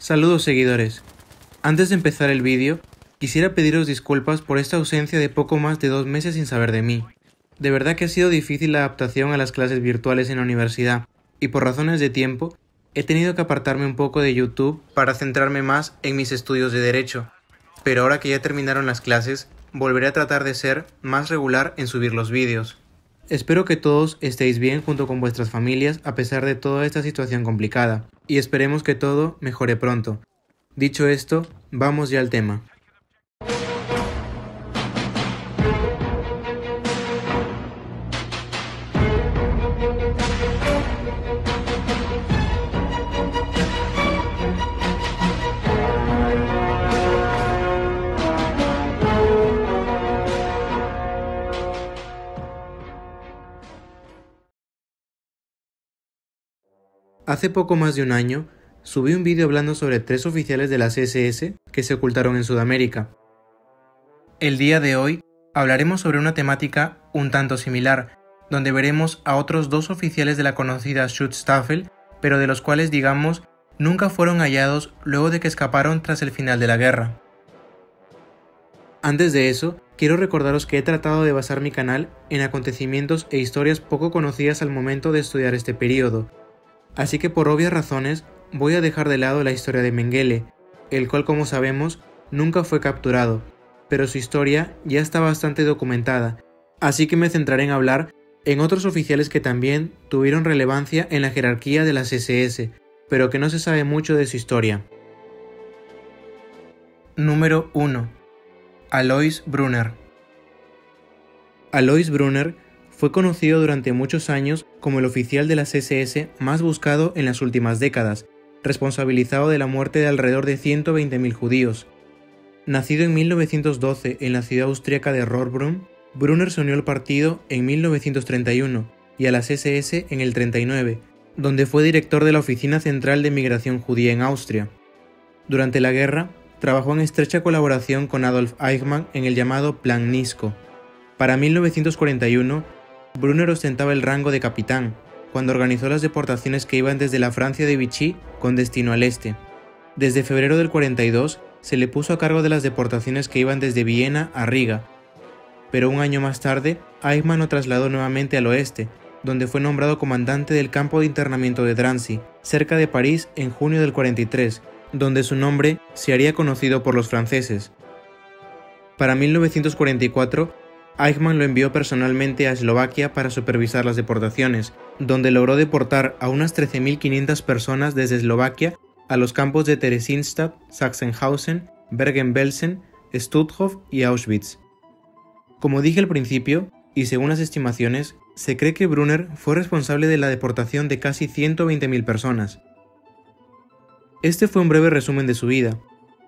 Saludos seguidores. Antes de empezar el vídeo, quisiera pediros disculpas por esta ausencia de poco más de 2 meses sin saber de mí. De verdad que ha sido difícil la adaptación a las clases virtuales en la universidad, y por razones de tiempo, he tenido que apartarme un poco de YouTube para centrarme más en mis estudios de Derecho. Pero ahora que ya terminaron las clases, volveré a tratar de ser más regular en subir los vídeos. Espero que todos estéis bien junto con vuestras familias a pesar de toda esta situación complicada, y esperemos que todo mejore pronto. Dicho esto, vamos ya al tema. Hace poco más de un año, subí un vídeo hablando sobre 3 oficiales de las SS que se ocultaron en Sudamérica. El día de hoy hablaremos sobre una temática un tanto similar, donde veremos a otros 2 oficiales de la conocida Schutzstaffel, pero de los cuales, digamos, nunca fueron hallados luego de que escaparon tras el final de la guerra. Antes de eso, quiero recordaros que he tratado de basar mi canal en acontecimientos e historias poco conocidas al momento de estudiar este periodo, así que por obvias razones voy a dejar de lado la historia de Mengele, el cual, como sabemos, nunca fue capturado, pero su historia ya está bastante documentada, así que me centraré en hablar en otros oficiales que también tuvieron relevancia en la jerarquía de las SS, pero que no se sabe mucho de su historia. Número 1. Alois Brunner. Alois Brunner fue conocido durante muchos años como el oficial de las SS más buscado en las últimas décadas, responsabilizado de la muerte de alrededor de 120.000 judíos. Nacido en 1912 en la ciudad austríaca de Rohrbrunn, Brunner se unió al partido en 1931 y a las SS en el 39, donde fue director de la Oficina Central de Migración Judía en Austria. Durante la guerra, trabajó en estrecha colaboración con Adolf Eichmann en el llamado Plan Nisko. Para 1941, Brunner ostentaba el rango de capitán, cuando organizó las deportaciones que iban desde la Francia de Vichy con destino al este. Desde febrero del 42 se le puso a cargo de las deportaciones que iban desde Viena a Riga, pero un año más tarde Eichmann lo trasladó nuevamente al oeste, donde fue nombrado comandante del campo de internamiento de Drancy, cerca de París en junio del 43, donde su nombre se haría conocido por los franceses. Para 1944, Eichmann lo envió personalmente a Eslovaquia para supervisar las deportaciones, donde logró deportar a unas 13.500 personas desde Eslovaquia a los campos de Theresienstadt, Sachsenhausen, Bergen-Belsen, Stutthof y Auschwitz. Como dije al principio, y según las estimaciones, se cree que Brunner fue responsable de la deportación de casi 120.000 personas. Este fue un breve resumen de su vida.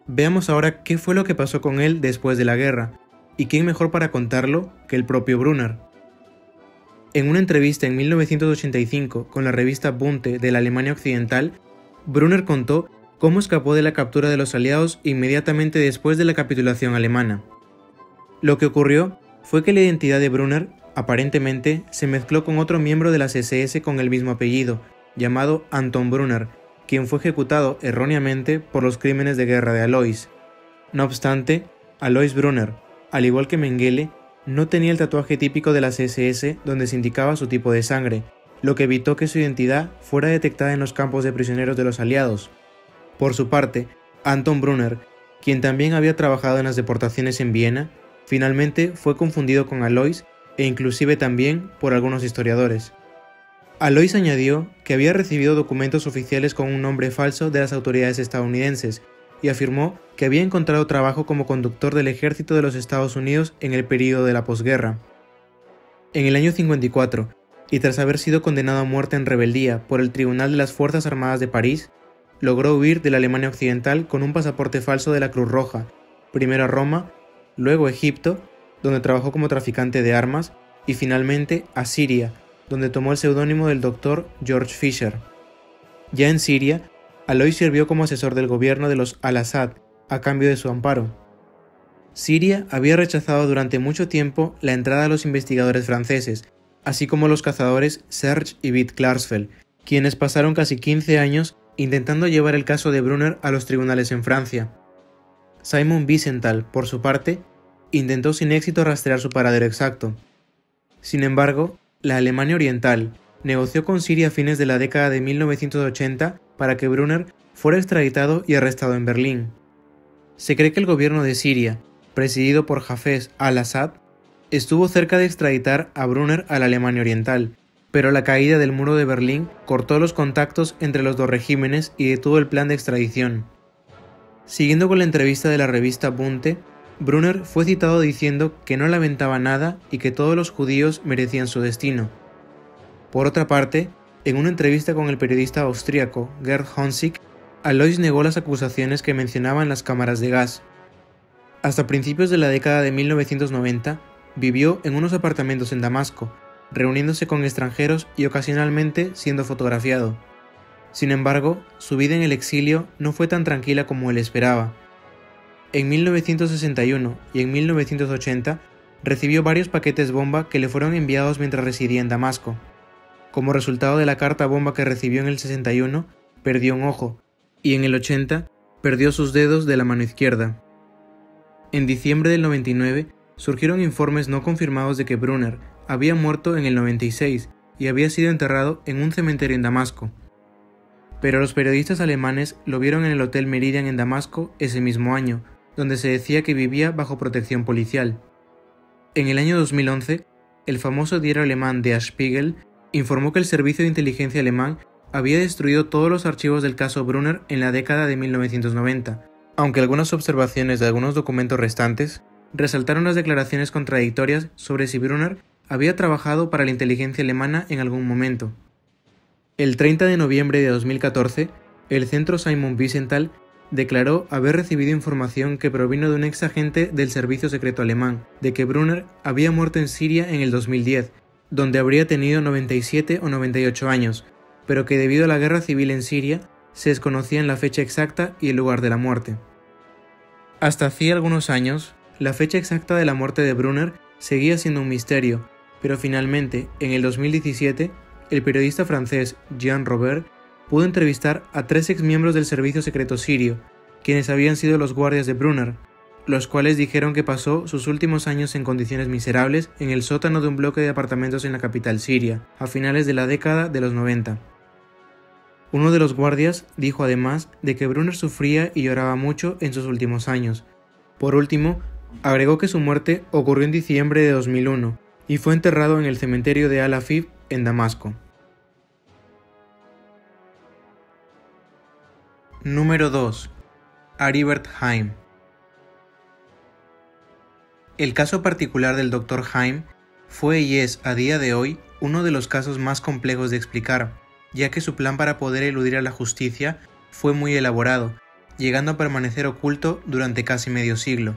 Veamos ahora qué fue lo que pasó con él después de la guerra, y quién mejor para contarlo que el propio Brunner. En una entrevista en 1985 con la revista Bunte de la Alemania Occidental, Brunner contó cómo escapó de la captura de los aliados inmediatamente después de la capitulación alemana. Lo que ocurrió fue que la identidad de Brunner, aparentemente, se mezcló con otro miembro de las SS con el mismo apellido, llamado Anton Brunner, quien fue ejecutado erróneamente por los crímenes de guerra de Alois. No obstante, Alois Brunner, al igual que Mengele, no tenía el tatuaje típico de las SS donde se indicaba su tipo de sangre, lo que evitó que su identidad fuera detectada en los campos de prisioneros de los aliados. Por su parte, Anton Brunner, quien también había trabajado en las deportaciones en Viena, finalmente fue confundido con Alois e inclusive también por algunos historiadores. Alois añadió que había recibido documentos oficiales con un nombre falso de las autoridades estadounidenses, y afirmó que había encontrado trabajo como conductor del ejército de los Estados Unidos en el período de la posguerra. En el año 54, y tras haber sido condenado a muerte en rebeldía por el Tribunal de las Fuerzas Armadas de París, logró huir de la Alemania Occidental con un pasaporte falso de la Cruz Roja, primero a Roma, luego a Egipto, donde trabajó como traficante de armas, y finalmente a Siria, donde tomó el seudónimo del Dr. George Fisher. Ya en Siria, Alois sirvió como asesor del gobierno de los al-Assad a cambio de su amparo. Siria había rechazado durante mucho tiempo la entrada a los investigadores franceses, así como los cazadores Serge y Bit Klarsfeld, quienes pasaron casi 15 años intentando llevar el caso de Brunner a los tribunales en Francia. Simon Wiesenthal, por su parte, intentó sin éxito rastrear su paradero exacto. Sin embargo, la Alemania Oriental negoció con Siria a fines de la década de 1980 para que Brunner fuera extraditado y arrestado en Berlín. Se cree que el gobierno de Siria, presidido por Hafez al-Assad, estuvo cerca de extraditar a Brunner a la Alemania Oriental, pero la caída del muro de Berlín cortó los contactos entre los dos regímenes y detuvo el plan de extradición. Siguiendo con la entrevista de la revista Bunte, Brunner fue citado diciendo que no lamentaba nada y que todos los judíos merecían su destino. Por otra parte, en una entrevista con el periodista austríaco Gerd Honzig, Alois negó las acusaciones que mencionaban las cámaras de gas. Hasta principios de la década de 1990, vivió en unos apartamentos en Damasco, reuniéndose con extranjeros y ocasionalmente siendo fotografiado. Sin embargo, su vida en el exilio no fue tan tranquila como él esperaba. En 1961 y en 1980 recibió varios paquetes bomba que le fueron enviados mientras residía en Damasco. Como resultado de la carta bomba que recibió en el 61, perdió un ojo, y en el 80 perdió sus dedos de la mano izquierda. En diciembre del 99 surgieron informes no confirmados de que Brunner había muerto en el 96 y había sido enterrado en un cementerio en Damasco. Pero los periodistas alemanes lo vieron en el Hotel Meridian en Damasco ese mismo año, donde se decía que vivía bajo protección policial. En el año 2011, el famoso diario alemán Der Spiegel informó que el servicio de inteligencia alemán había destruido todos los archivos del caso Brunner en la década de 1990, aunque algunas observaciones de algunos documentos restantes resaltaron las declaraciones contradictorias sobre si Brunner había trabajado para la inteligencia alemana en algún momento. El 30 de noviembre de 2014, el centro Simon Wiesenthal declaró haber recibido información que provino de un ex agente del servicio secreto alemán de que Brunner había muerto en Siria en el 2010, donde habría tenido 97 o 98 años, pero que debido a la guerra civil en Siria se desconocían la fecha exacta y el lugar de la muerte. Hasta hacía algunos años, la fecha exacta de la muerte de Brunner seguía siendo un misterio, pero finalmente, en el 2017, el periodista francés Jean Robert pudo entrevistar a 3 exmiembros del servicio secreto sirio, quienes habían sido los guardias de Brunner, los cuales dijeron que pasó sus últimos años en condiciones miserables en el sótano de un bloque de apartamentos en la capital siria, a finales de la década de los 90. Uno de los guardias dijo además de que Brunner sufría y lloraba mucho en sus últimos años. Por último, agregó que su muerte ocurrió en diciembre de 2001 y fue enterrado en el cementerio de Al-Afif en Damasco. Número 2. Aribert Haim. El caso particular del Dr. Haim fue y es a día de hoy uno de los casos más complejos de explicar, ya que su plan para poder eludir a la justicia fue muy elaborado, llegando a permanecer oculto durante casi medio siglo.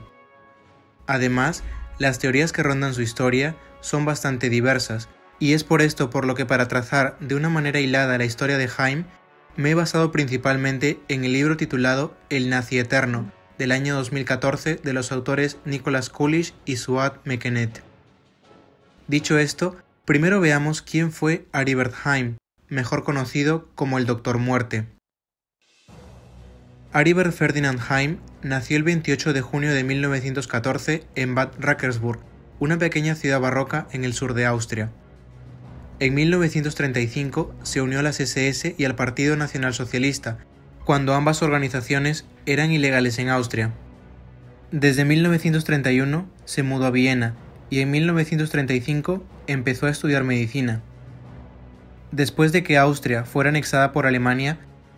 Además, las teorías que rondan su historia son bastante diversas, y es por esto por lo que para trazar de una manera hilada la historia de Haim, me he basado principalmente en el libro titulado El Nazi Eterno, del año 2014 de los autores Nicholas Coolish y Suad Mekenet. Dicho esto, primero veamos quién fue Aribert Haim, mejor conocido como el Doctor Muerte. Aribert Ferdinand Haim nació el 28 de junio de 1914 en Bad Rackersburg, una pequeña ciudad barroca en el sur de Austria. En 1935 se unió a las SS y al Partido Nacional Socialista, cuando ambas organizaciones eran ilegales en Austria. Desde 1931 se mudó a Viena y en 1935 empezó a estudiar medicina. Después de que Austria fuera anexada por Alemania,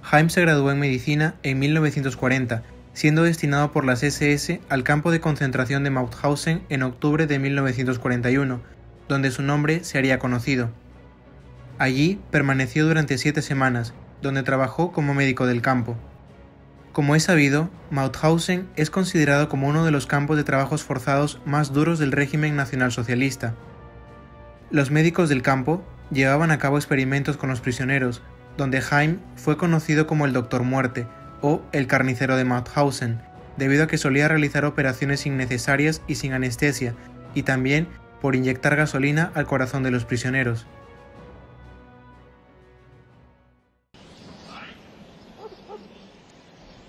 Haim se graduó en medicina en 1940, siendo destinado por las SS al campo de concentración de Mauthausen en octubre de 1941, donde su nombre se haría conocido. Allí permaneció durante 7 semanas, donde trabajó como médico del campo. Como es sabido, Mauthausen es considerado como uno de los campos de trabajos forzados más duros del régimen nacionalsocialista. Los médicos del campo llevaban a cabo experimentos con los prisioneros, donde Haim fue conocido como el Doctor Muerte o el carnicero de Mauthausen, debido a que solía realizar operaciones innecesarias y sin anestesia, y también por inyectar gasolina al corazón de los prisioneros.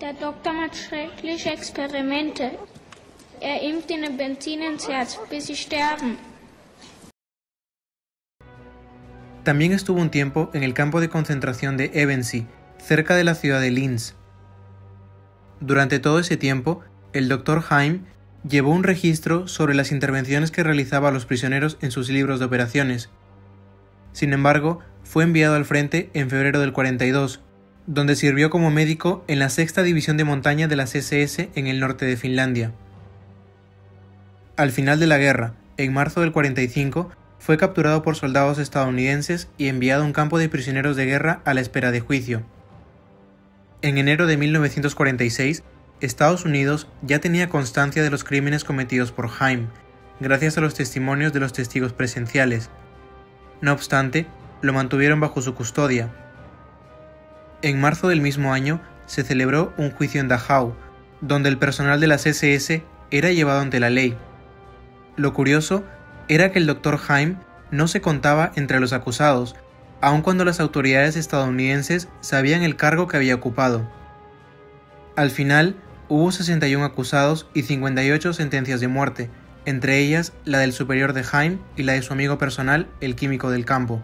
Der Doktor macht schreckliche Experimente. Impft ihnen Benzin ins Herz, bis sie sterben. También estuvo un tiempo en el campo de concentración de Ebensee, cerca de la ciudad de Linz. Durante todo ese tiempo, el Dr. Heim llevó un registro sobre las intervenciones que realizaba a los prisioneros en sus libros de operaciones. Sin embargo, fue enviado al frente en febrero del 42, donde sirvió como médico en la 6ª División de Montaña de las SS en el norte de Finlandia. Al final de la guerra, en marzo del 45, fue capturado por soldados estadounidenses y enviado a un campo de prisioneros de guerra a la espera de juicio. En enero de 1946, Estados Unidos ya tenía constancia de los crímenes cometidos por Heim, gracias a los testimonios de los testigos presenciales. No obstante, lo mantuvieron bajo su custodia. En marzo del mismo año se celebró un juicio en Dachau, donde el personal de las SS era llevado ante la ley. Lo curioso era que el Dr. Heim no se contaba entre los acusados, aun cuando las autoridades estadounidenses sabían el cargo que había ocupado. Al final, hubo 61 acusados y 58 sentencias de muerte, entre ellas la del superior de Heim y la de su amigo personal, el químico del campo.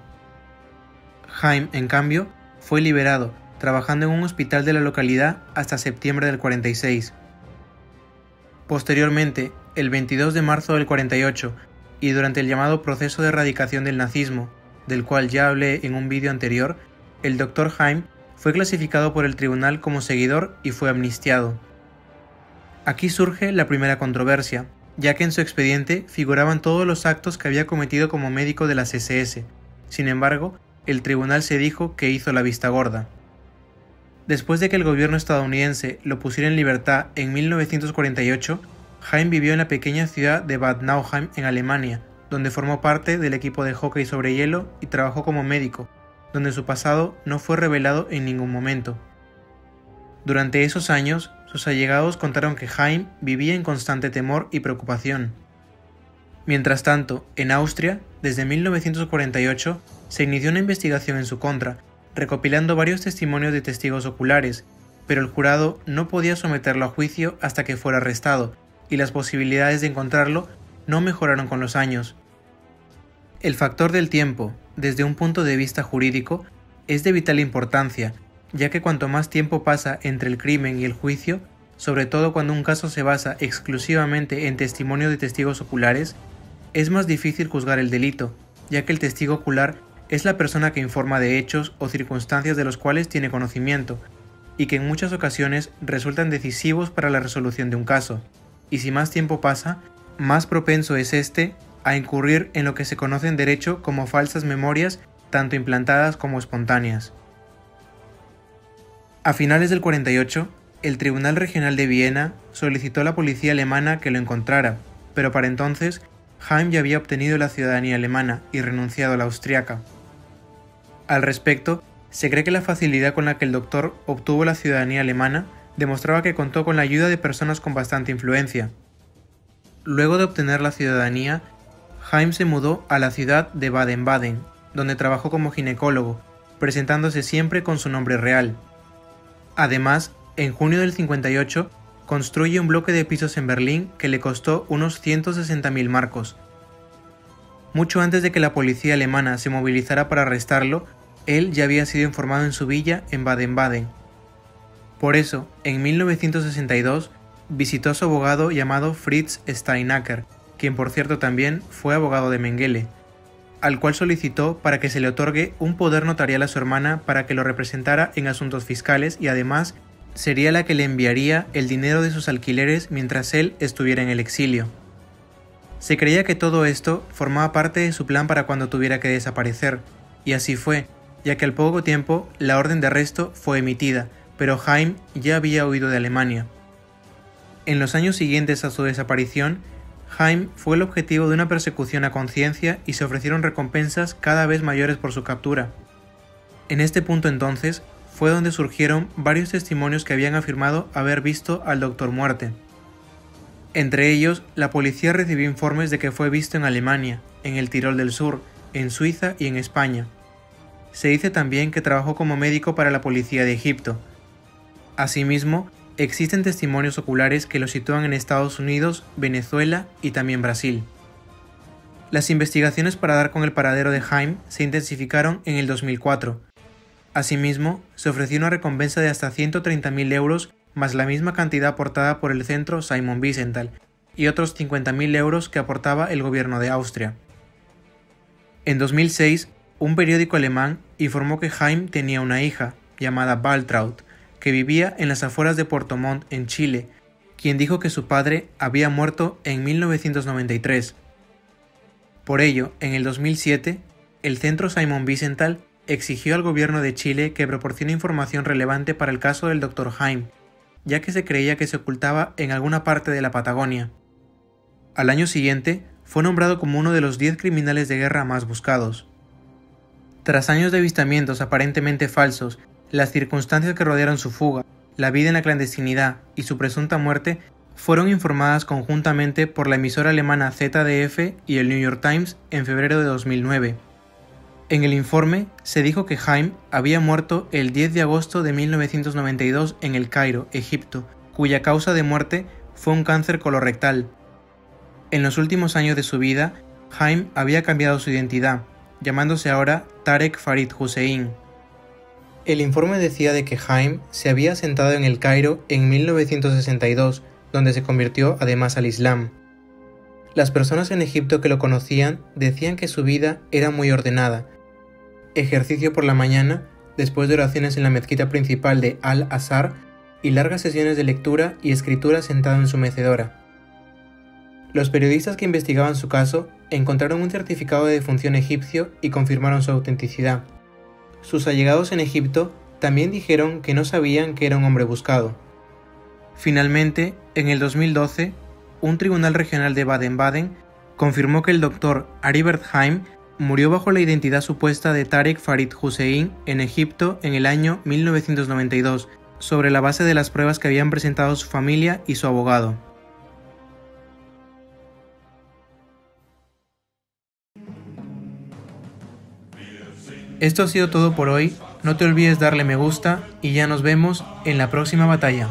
Heim, en cambio, fue liberado, trabajando en un hospital de la localidad hasta septiembre del 46. Posteriormente, el 22 de marzo del 48, y durante el llamado proceso de erradicación del nazismo, del cual ya hablé en un vídeo anterior, el Dr. Heim fue clasificado por el tribunal como seguidor y fue amnistiado. Aquí surge la primera controversia, ya que en su expediente figuraban todos los actos que había cometido como médico de las SS. Sin embargo, el tribunal se dijo que hizo la vista gorda. Después de que el gobierno estadounidense lo pusiera en libertad en 1948, Heim vivió en la pequeña ciudad de Bad Nauheim en Alemania, donde formó parte del equipo de hockey sobre hielo y trabajó como médico, donde su pasado no fue revelado en ningún momento. Durante esos años, sus allegados contaron que Heim vivía en constante temor y preocupación. Mientras tanto, en Austria, desde 1948, se inició una investigación en su contra, recopilando varios testimonios de testigos oculares, pero el jurado no podía someterlo a juicio hasta que fuera arrestado, y las posibilidades de encontrarlo no mejoraron con los años. El factor del tiempo, desde un punto de vista jurídico, es de vital importancia, ya que cuanto más tiempo pasa entre el crimen y el juicio, sobre todo cuando un caso se basa exclusivamente en testimonio de testigos oculares, es más difícil juzgar el delito, ya que el testigo ocular es la persona que informa de hechos o circunstancias de los cuales tiene conocimiento, y que en muchas ocasiones resultan decisivos para la resolución de un caso, y si más tiempo pasa, más propenso es éste a incurrir en lo que se conoce en derecho como falsas memorias, tanto implantadas como espontáneas. A finales del 48, el Tribunal Regional de Viena solicitó a la policía alemana que lo encontrara, pero para entonces Heim ya había obtenido la ciudadanía alemana y renunciado a la austriaca. Al respecto, se cree que la facilidad con la que el doctor obtuvo la ciudadanía alemana demostraba que contó con la ayuda de personas con bastante influencia. Luego de obtener la ciudadanía, Heim se mudó a la ciudad de Baden-Baden, donde trabajó como ginecólogo, presentándose siempre con su nombre real. Además, en junio del 58, construye un bloque de pisos en Berlín que le costó unos 160.000 marcos. Mucho antes de que la policía alemana se movilizara para arrestarlo, él ya había sido informado en su villa en Baden-Baden. Por eso, en 1962, visitó a su abogado llamado Fritz Steinacker, quien por cierto también fue abogado de Mengele, al cual solicitó para que se le otorgue un poder notarial a su hermana para que lo representara en asuntos fiscales y además sería la que le enviaría el dinero de sus alquileres mientras él estuviera en el exilio. Se creía que todo esto formaba parte de su plan para cuando tuviera que desaparecer, y así fue, ya que al poco tiempo la orden de arresto fue emitida, pero Heim ya había huido de Alemania. En los años siguientes a su desaparición, Heim fue el objetivo de una persecución a conciencia y se ofrecieron recompensas cada vez mayores por su captura. En este punto entonces fue donde surgieron varios testimonios que habían afirmado haber visto al Doctor Muerte. Entre ellos, la policía recibió informes de que fue visto en Alemania, en el Tirol del Sur, en Suiza y en España. Se dice también que trabajó como médico para la policía de Egipto. Asimismo, existen testimonios oculares que lo sitúan en Estados Unidos, Venezuela y también Brasil. Las investigaciones para dar con el paradero de Haim se intensificaron en el 2004. Asimismo, se ofreció una recompensa de hasta 130.000 euros más la misma cantidad aportada por el centro Simon Wiesenthal y otros 50.000 euros que aportaba el gobierno de Austria. En 2006, un periódico alemán informó que Haim tenía una hija, llamada Waltraud, que vivía en las afueras de Puerto Montt, en Chile, quien dijo que su padre había muerto en 1993. Por ello, en el 2007, el centro Simon Wiesenthal exigió al gobierno de Chile que proporcione información relevante para el caso del Dr. Haim, ya que se creía que se ocultaba en alguna parte de la Patagonia. Al año siguiente, fue nombrado como uno de los 10 criminales de guerra más buscados. Tras años de avistamientos aparentemente falsos, las circunstancias que rodearon su fuga, la vida en la clandestinidad y su presunta muerte fueron informadas conjuntamente por la emisora alemana ZDF y el New York Times en febrero de 2009. En el informe se dijo que Haim había muerto el 10 de agosto de 1992 en El Cairo, Egipto, cuya causa de muerte fue un cáncer colorectal. En los últimos años de su vida, Haim había cambiado su identidad, llamándose ahora Tarek Farid Hussein. El informe decía de que Haim se había asentado en El Cairo en 1962, donde se convirtió además al Islam. Las personas en Egipto que lo conocían decían que su vida era muy ordenada. Ejercicio por la mañana, después de oraciones en la mezquita principal de Al-Azhar y largas sesiones de lectura y escritura sentado en su mecedora. Los periodistas que investigaban su caso encontraron un certificado de defunción egipcio y confirmaron su autenticidad. Sus allegados en Egipto también dijeron que no sabían que era un hombre buscado. Finalmente, en el 2012, un tribunal regional de Baden-Baden confirmó que el doctor Aribert Haim murió bajo la identidad supuesta de Tarek Farid Hussein en Egipto en el año 1992, sobre la base de las pruebas que habían presentado su familia y su abogado. Esto ha sido todo por hoy, no te olvides darle me gusta y ya nos vemos en la próxima batalla.